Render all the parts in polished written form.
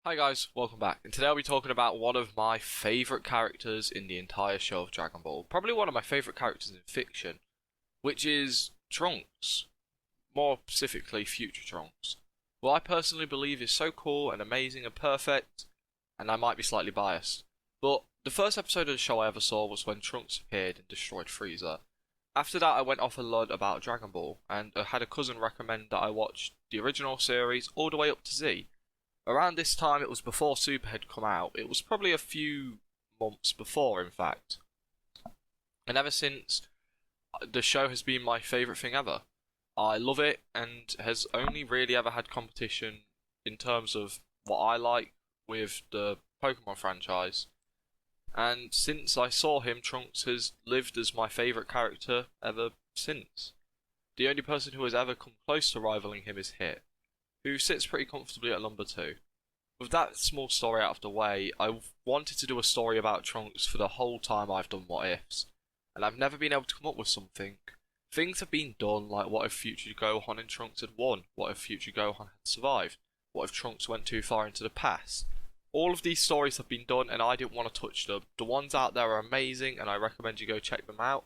Hi guys, welcome back. And today I'll be talking about one of my favourite characters in the entire show of Dragon Ball. Probably one of my favourite characters in fiction, which is Trunks. More specifically, Future Trunks. Who I personally believe is so cool and amazing and perfect, and I might be slightly biased. But the first episode of the show I ever saw was when Trunks appeared and destroyed Frieza. After that, I went off a lot about Dragon Ball, and I had a cousin recommend that I watch the original series all the way up to Z. Around this time, it was before Super had come out. It was probably a few months before, in fact. And ever since, the show has been my favourite thing ever. I love it and has only really ever had competition in terms of what I like with the Pokemon franchise. And since I saw him, Trunks has lived as my favourite character ever since. The only person who has ever come close to rivaling him is Hit, who sits pretty comfortably at number 2. With that small story out of the way, I wanted to do a story about Trunks for the whole time I've done What Ifs, and I've never been able to come up with something. Things have been done, like what if future Gohan and Trunks had won? What if future Gohan had survived? What if Trunks went too far into the past? All of these stories have been done and I didn't want to touch them. The ones out there are amazing and I recommend you go check them out.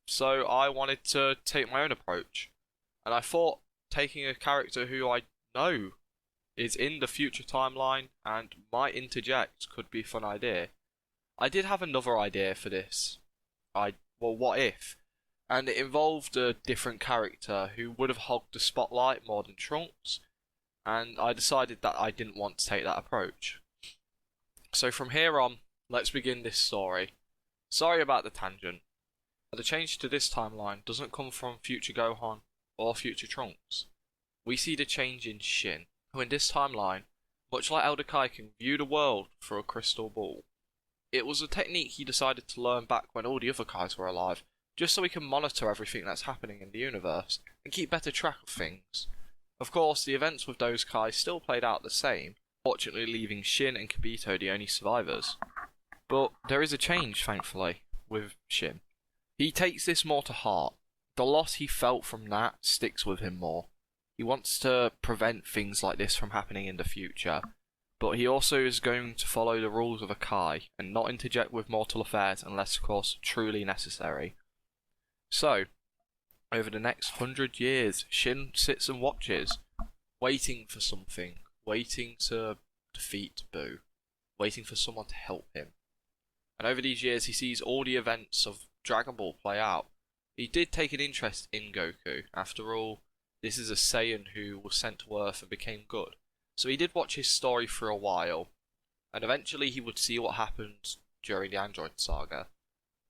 So I wanted to take my own approach. And I thought taking a character who I know is in the future timeline and might interject could be a fun idea. I did have another idea for this. What if? And it involved a different character who would have hogged the spotlight more than Trunks, and I decided that I didn't want to take that approach. So from here on, let's begin this story. Sorry about the tangent. The change to this timeline doesn't come from future Gohan or future Trunks. We see the change in Shin, who in this timeline, much like Elder Kai, can view the world through a crystal ball. It was a technique he decided to learn back when all the other Kais were alive, just so he can monitor everything that's happening in the universe and keep better track of things. Of course, the events with those Kais still played out the same, fortunately leaving Shin and Kibito the only survivors. But there is a change, thankfully, with Shin. He takes this more to heart. The loss he felt from that sticks with him more. He wants to prevent things like this from happening in the future, but he also is going to follow the rules of a Kai and not interject with mortal affairs unless, of course, truly necessary. So, over the next 100 years, Shin sits and watches, waiting for something, waiting to defeat Boo, waiting for someone to help him. And over these years, he sees all the events of Dragon Ball play out. He did take an interest in Goku. After all, this is a Saiyan who was sent to Earth and became good. So he did watch his story for a while, and eventually he would see what happened during the Android saga.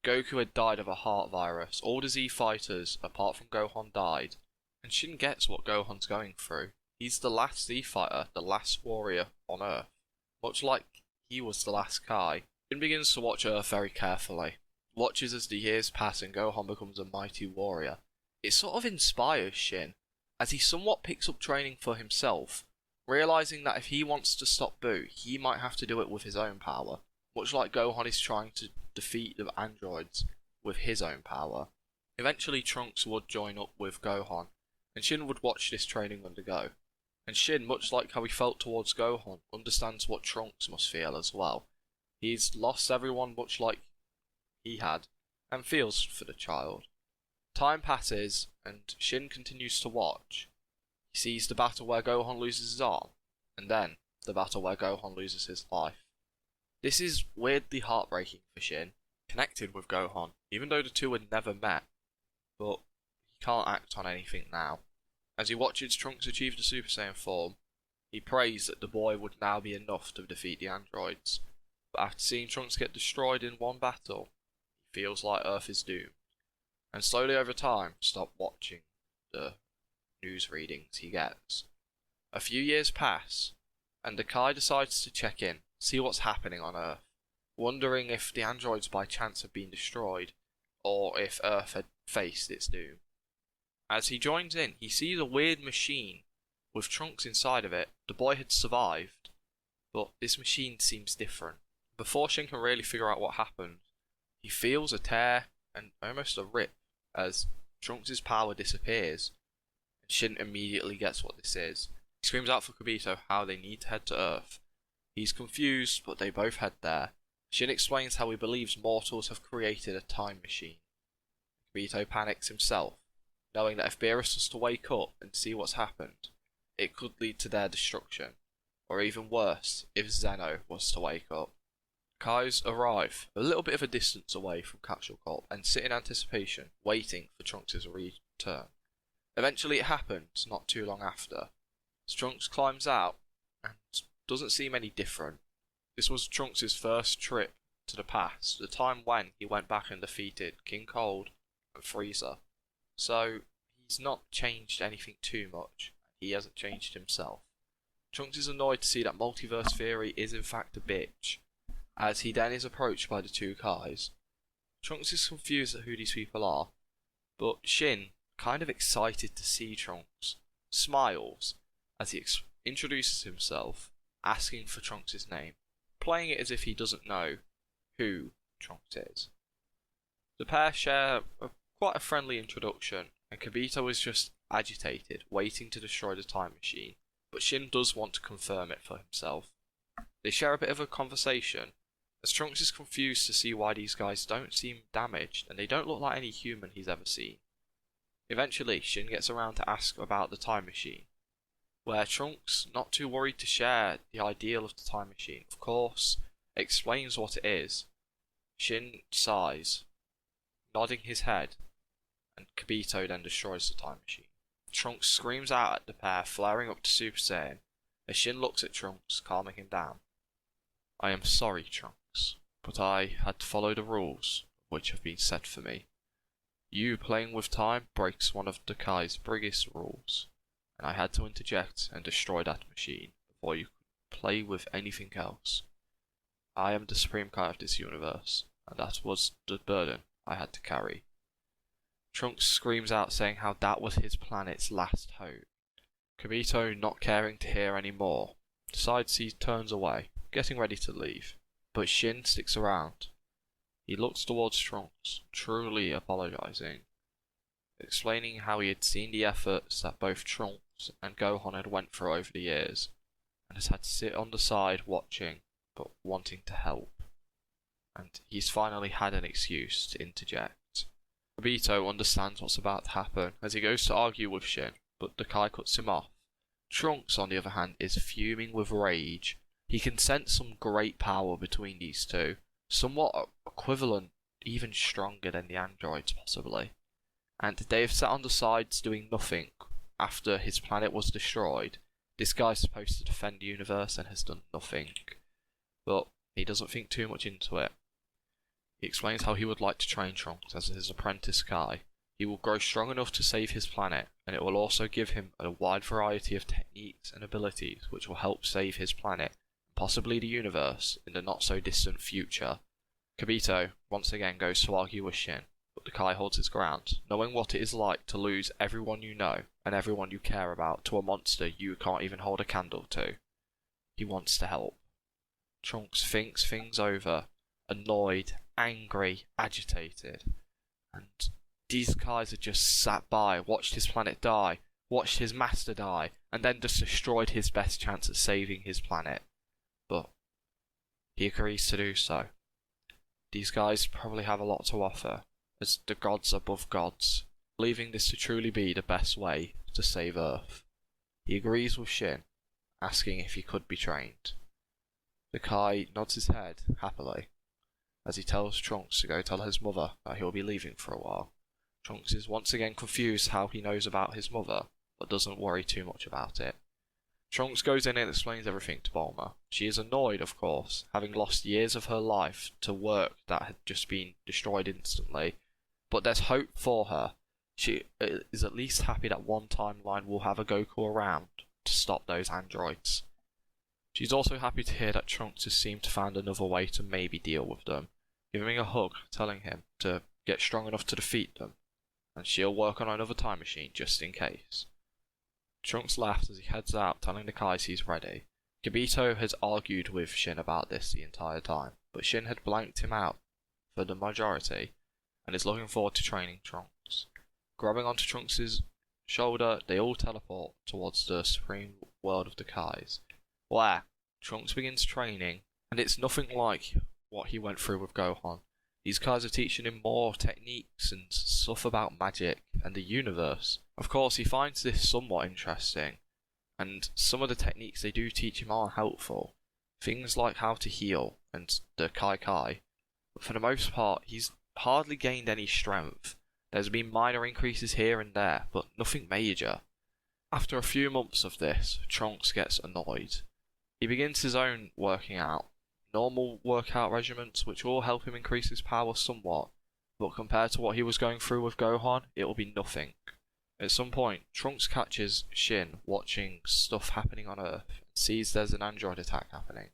Goku had died of a heart virus, all the Z fighters, apart from Gohan, died, and Shin gets what Gohan's going through. He's the last Z fighter, the last warrior on Earth. Much like he was the last Kai, Shin begins to watch Earth very carefully. Watches as the years pass and Gohan becomes a mighty warrior. It sort of inspires Shin, as he somewhat picks up training for himself, realizing that if he wants to stop Boo, he might have to do it with his own power, much like Gohan is trying to defeat the androids with his own power. Eventually Trunks would join up with Gohan, and Shin would watch this training undergo. And Shin, much like how he felt towards Gohan, understands what Trunks must feel as well. He's lost everyone much like he had, and feels for the child. Time passes, and Shin continues to watch. He sees the battle where Gohan loses his arm, and then the battle where Gohan loses his life. This is weirdly heartbreaking for Shin, connected with Gohan, even though the two had never met, but he can't act on anything now. As he watches Trunks achieve the Super Saiyan form, he prays that the boy would now be enough to defeat the androids. But after seeing Trunks get destroyed in one battle, he feels like Earth is doomed, and slowly over time stop watching the news readings he gets. A few years pass, and the Kai decides to check in, see what's happening on Earth, wondering if the androids by chance have been destroyed, or if Earth had faced its doom. As he joins in, he sees a weird machine with Trunks inside of it. The boy had survived, but this machine seems different. Before Shin can really figure out what happened, he feels a tear and almost a rip as Trunks' power disappears, and Shin immediately gets what this is. He screams out for Kibito how they need to head to Earth, He's confused, but they both head there. Shin explains how he believes mortals have created a time machine. Kibito panics himself, knowing that if Beerus was to wake up and see what's happened, it could lead to their destruction, or even worse, if Zeno was to wake up. Kais arrive a little bit of a distance away from Capsule Corp and sit in anticipation, waiting for Trunks' return. Eventually it happens, not too long after. Trunks climbs out and doesn't seem any different. This was Trunks' first trip to the past, the time when he went back and defeated King Cold and Frieza. So he's not changed anything too much. He hasn't changed himself. Trunks is annoyed to see that multiverse theory is in fact a bitch, as he then is approached by the two Kais. Trunks is confused at who these people are, but Shin, kind of excited to see Trunks, smiles as he introduces himself, asking for Trunks' name, playing it as if he doesn't know who Trunks is. The pair share quite a friendly introduction, and Kibito is just agitated, waiting to destroy the time machine, but Shin does want to confirm it for himself. They share a bit of a conversation, as Trunks is confused to see why these guys don't seem damaged, and they don't look like any human he's ever seen. Eventually, Shin gets around to ask about the time machine, where Trunks, not too worried to share the ideal of the time machine, of course, explains what it is. Shin sighs, nodding his head, and Kibito then destroys the time machine. Trunks screams out at the pair, flaring up to Super Saiyan, as Shin looks at Trunks, calming him down. I am sorry, Trunks, but I had to follow the rules which have been set for me. You playing with time breaks one of the Kai's biggest rules, and I had to interject and destroy that machine before you could play with anything else. I am the Supreme Kai of this universe, and that was the burden I had to carry. Trunks screams out saying how that was his planet's last hope. Kibito, not caring to hear any more, decides he turns away, getting ready to leave, but Shin sticks around. He looks towards Trunks, truly apologizing, explaining how he had seen the efforts that both Trunks and Gohan had went through over the years, and has had to sit on the side watching, but wanting to help. And he's finally had an excuse to interject. Kibito understands what's about to happen as he goes to argue with Shin, but the Kai cuts him off. Trunks, on the other hand, is fuming with rage. He can sense some great power between these two, somewhat equivalent, even stronger than the androids possibly. And they have sat on the sides doing nothing after his planet was destroyed. This guy's supposed to defend the universe and has done nothing. But he doesn't think too much into it. He explains how he would like to train Trunks as his apprentice Kai. He will grow strong enough to save his planet, and it will also give him a wide variety of techniques and abilities which will help save his planet, possibly the universe, in the not so distant future. Kibito once again goes to argue with Shin, but the Kai holds his ground, knowing what it is like to lose everyone you know and everyone you care about to a monster you can't even hold a candle to. He wants to help. Trunks thinks things over, annoyed, angry, agitated, and these guys had just sat by, watched his planet die, watched his master die, and then just destroyed his best chance at saving his planet. But he agrees to do so. These guys probably have a lot to offer, as the gods above gods, believing this to truly be the best way to save Earth. He agrees with Shin, asking if he could be trained. The Kai nods his head happily, as he tells Trunks to go tell his mother that he'll be leaving for a while. Trunks is once again confused how he knows about his mother, but doesn't worry too much about it. Trunks goes in and explains everything to Bulma. She is annoyed, of course, having lost years of her life to work that had just been destroyed instantly, but there's hope for her. She is at least happy that one timeline will have a Goku around to stop those androids. She's also happy to hear that Trunks has seemed to find another way to maybe deal with them, giving him a hug, telling him to get strong enough to defeat them, and she'll work on another time machine just in case. Trunks laughs as he heads out, telling the Kais he's ready. Kibito has argued with Shin about this the entire time, but Shin had blanked him out for the majority, and is looking forward to training Trunks. Grabbing onto Trunks' shoulder, they all teleport towards the supreme world of the Kais, where Trunks begins training, and it's nothing like what he went through with Gohan. These guys are teaching him more techniques and stuff about magic and the universe. Of course, he finds this somewhat interesting, and some of the techniques they do teach him are helpful. Things like how to heal and the Kai Kai. But for the most part, he's hardly gained any strength. There's been minor increases here and there, but nothing major. After a few months of this, Trunks gets annoyed. He begins his own working out. Normal workout regimens which will help him increase his power somewhat, but compared to what he was going through with Gohan, it will be nothing. At some point, Trunks catches Shin watching stuff happening on Earth and sees there's an android attack happening.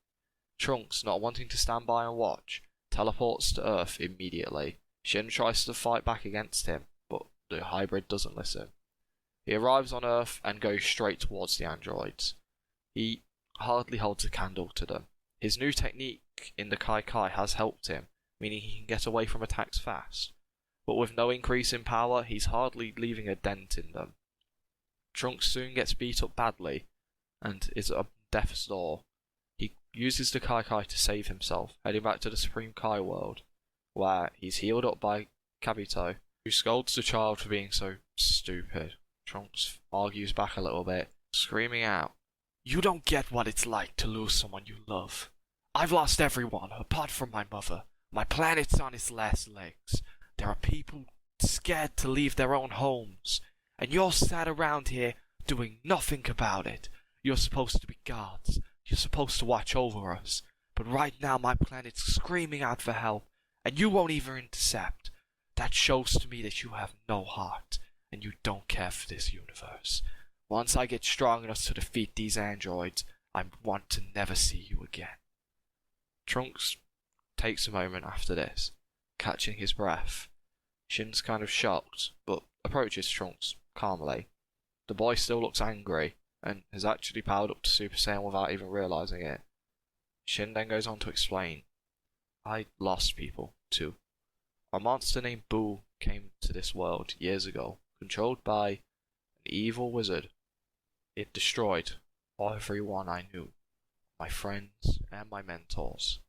Trunks, not wanting to stand by and watch, teleports to Earth immediately. Shin tries to fight back against him, but the hybrid doesn't listen. He arrives on Earth and goes straight towards the androids. He hardly holds a candle to them. His new technique in the Kai Kai has helped him, meaning he can get away from attacks fast. But with no increase in power, he's hardly leaving a dent in them. Trunks soon gets beat up badly, and is at death's door. He uses the Kai Kai to save himself, heading back to the Supreme Kai world, where he's healed up by Kabuto, who scolds the child for being so stupid. Trunks argues back a little bit, screaming out, "You don't get what it's like to lose someone you love. I've lost everyone, apart from my mother. My planet's on its last legs. There are people scared to leave their own homes, and you're sat around here doing nothing about it. You're supposed to be gods. You're supposed to watch over us. But right now my planet's screaming out for help, and you won't even intercept. That shows to me that you have no heart, and you don't care for this universe. Once I get strong enough to defeat these androids, I want to never see you again." Trunks takes a moment after this, catching his breath. Shin's kind of shocked, but approaches Trunks calmly. The boy still looks angry, and has actually powered up to Super Saiyan without even realizing it. Shin then goes on to explain, "I lost people, too. A monster named Boo came to this world years ago, controlled by an evil wizard. It destroyed everyone I knew, my friends and my mentors.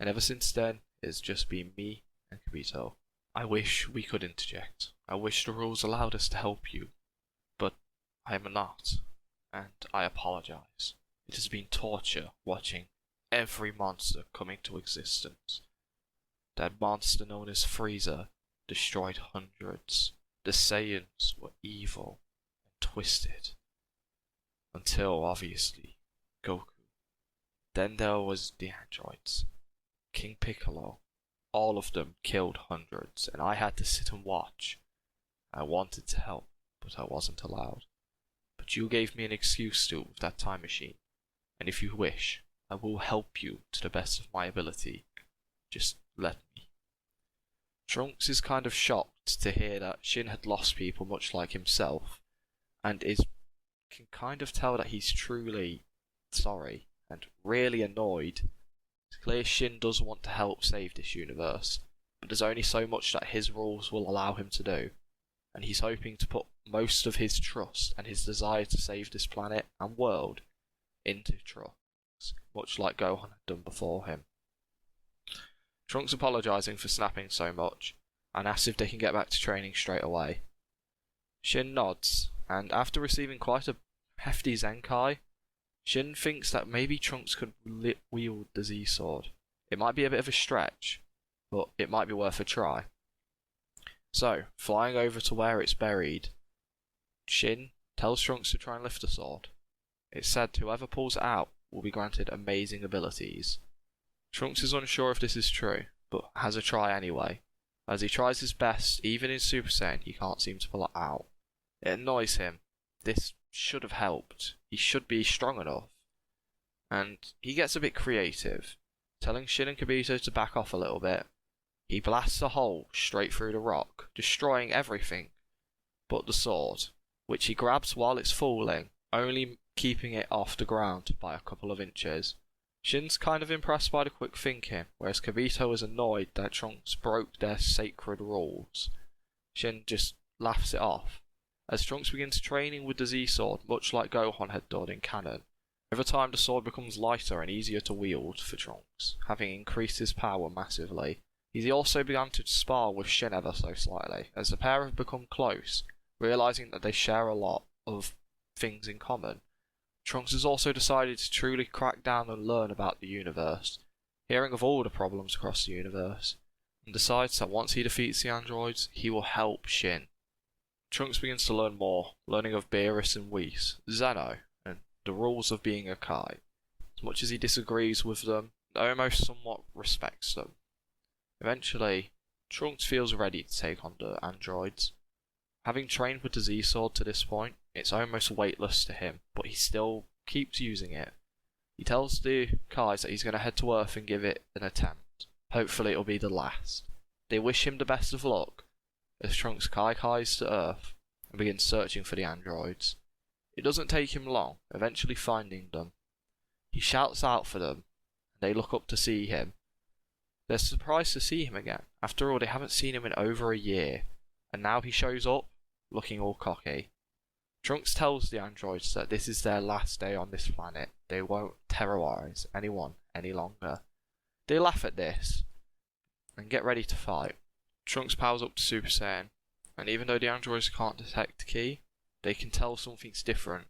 And ever since then, it's just been me and Kabuto. I wish we could interject. I wish the rules allowed us to help you. But I am not, and I apologize. It has been torture watching every monster come into existence. That monster known as Frieze destroyed hundreds. The Saiyans were evil and twisted. Until, obviously, Goku. Then there was the androids. King Piccolo. All of them killed hundreds, and I had to sit and watch. I wanted to help, but I wasn't allowed. But you gave me an excuse to with that time machine, and if you wish, I will help you to the best of my ability. Just let me." Trunks is kind of shocked to hear that Shin had lost people much like himself, and can kind of tell that he's truly sorry and really annoyed. It's clear Shin does want to help save this universe, but there's only so much that his rules will allow him to do, and he's hoping to put most of his trust and his desire to save this planet and world into Trunks, much like Gohan had done before him. Trunks apologising for snapping so much, and asks if they can get back to training straight away. Shin nods, and after receiving quite a hefty Zenkai, Shin thinks that maybe Trunks could wield the Z-Sword. It might be a bit of a stretch, but it might be worth a try. So, flying over to where it's buried, Shin tells Trunks to try and lift the sword. It's said whoever pulls it out will be granted amazing abilities. Trunks is unsure if this is true, but has a try anyway. As he tries his best, even in Super Saiyan, he can't seem to pull it out. It annoys him. This should have helped. He should be strong enough. And he gets a bit creative, telling Shin and Kabuto to back off a little bit. He blasts a hole straight through the rock, destroying everything but the sword, which he grabs while it's falling, only keeping it off the ground by a couple of inches. Shin's kind of impressed by the quick thinking, whereas Kabuto is annoyed that Trunks broke their sacred rules. Shin just laughs it off. As Trunks begins training with the Z-Sword, much like Gohan had done in canon, Over time, the sword becomes lighter and easier to wield for Trunks, having increased his power massively. He also began to spar with Shin ever so slightly, as the pair have become close, realizing that they share a lot of things in common. Trunks has also decided to truly crack down and learn about the universe, hearing of all the problems across the universe, and decides that once he defeats the androids, he will help Shin. Trunks begins to learn more, learning of Beerus and Whis, Zeno, and the rules of being a Kai. As much as he disagrees with them, almost somewhat respects them. Eventually, Trunks feels ready to take on the androids. Having trained with the Z-Sword to this point, it's almost weightless to him, but he still keeps using it. He tells the Kais that he's going to head to Earth and give it an attempt. Hopefully it'll be the last. They wish him the best of luck, as Trunks Kais to Earth and begins searching for the androids. It doesn't take him long, eventually finding them. He shouts out for them, and they look up to see him. They're surprised to see him again. After all, they haven't seen him in over a year, and now he shows up, looking all cocky. Trunks tells the androids that this is their last day on this planet. They won't terrorize anyone any longer. They laugh at this, and get ready to fight. Trunks powers up to Super Saiyan, and even though the androids can't detect the key, they can tell something's different.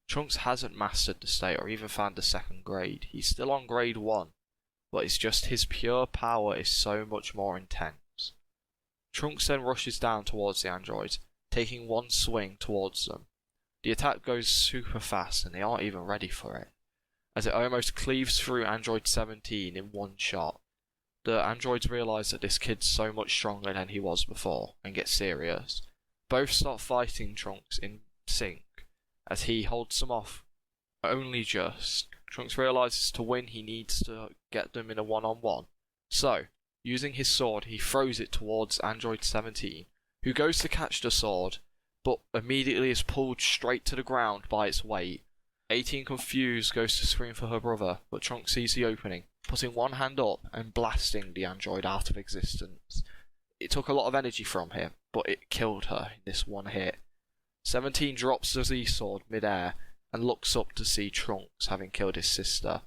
Trunks hasn't mastered the state or even found the second grade. He's still on grade 1. But it's just his pure power is so much more intense. Trunks then rushes down towards the androids, taking one swing towards them. The attack goes super fast and they aren't even ready for it, as it almost cleaves through Android 17 in one shot. The androids realise that this kid's so much stronger than he was before, and get serious. Both start fighting Trunks in sync, as he holds them off only just. Trunks realises to win he needs to get them in a one-on-one. So, using his sword, he throws it towards Android 17, who goes to catch the sword, but immediately is pulled straight to the ground by its weight. 18, confused, goes to scream for her brother, but Trunks sees the opening, putting one hand up and blasting the android out of existence. It took a lot of energy from him, but it killed her in this one hit. 17 drops the Z-Sword mid-air, and looks up to see Trunks having killed his sister.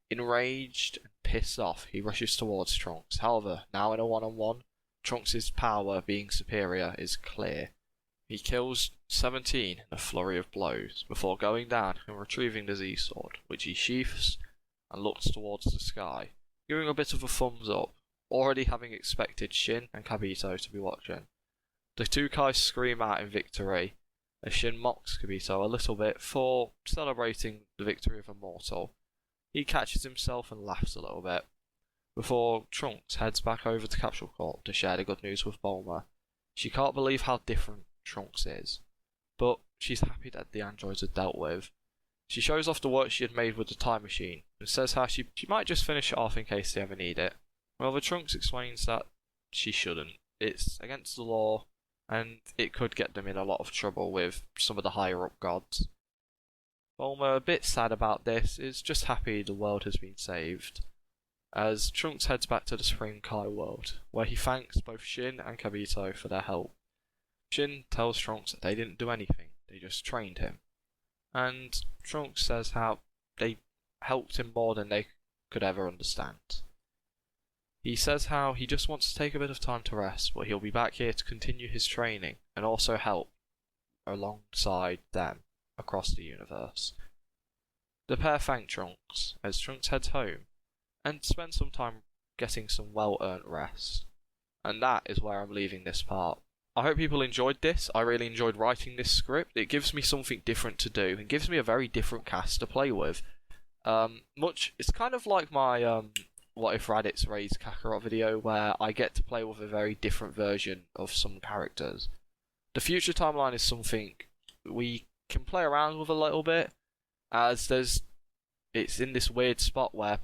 Enraged and pissed off, he rushes towards Trunks. However, now in a one-on-one, Trunks' power being superior is clear. He kills 17 in a flurry of blows, before going down and retrieving the Z-Sword, which he sheaths and looks towards the sky, giving a bit of a thumbs up, already having expected Shin and Kabito to be watching. The two Kais scream out in victory, as Shin mocks Kabito a little bit for celebrating the victory of a mortal. He catches himself and laughs a little bit, before Trunks heads back over to Capsule Corp to share the good news with Bulma. She can't believe how different Trunks is, but she's happy that the androids are dealt with. She shows off the work she had made with the time machine, and says how she might just finish it off in case they ever need it. However, Trunks explains that she shouldn't. It's against the law, and it could get them in a lot of trouble with some of the higher up gods. Bulma, a bit sad about this, is just happy the world has been saved, as Trunks heads back to the Supreme Kai world, where he thanks both Shin and Kabito for their help. Shin tells Trunks that they didn't do anything, they just trained him, and Trunks says how they helped him more than they could ever understand. He says how he just wants to take a bit of time to rest, but he'll be back here to continue his training and also help alongside them across the universe. The pair thank Trunks as Trunks heads home and spends some time getting some well-earned rest. And that is where I'm leaving this part. I hope people enjoyed this. I really enjoyed writing this script. It gives me something different to do and gives me a very different cast to play with. It's kind of like my What If Raditz raised Kakarot video, where I get to play with a very different version of some characters. The future timeline is something we can play around with a little bit, as it's in this weird spot where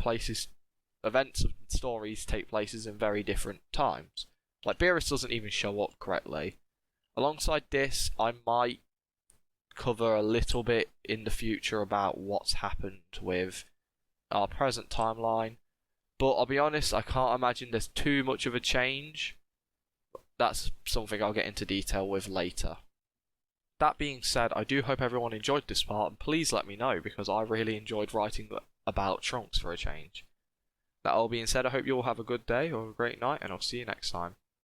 events and stories take places in very different times. Like, Beerus doesn't even show up correctly. Alongside this, I might cover a little bit in the future about what's happened with our present timeline. But I'll be honest, I can't imagine there's too much of a change. That's something I'll get into detail with later. that being said, I do hope everyone enjoyed this part, and please let me know because I really enjoyed writing about Trunks for a change. That all being said, I hope you all have a good day or a great night, and I'll see you next time.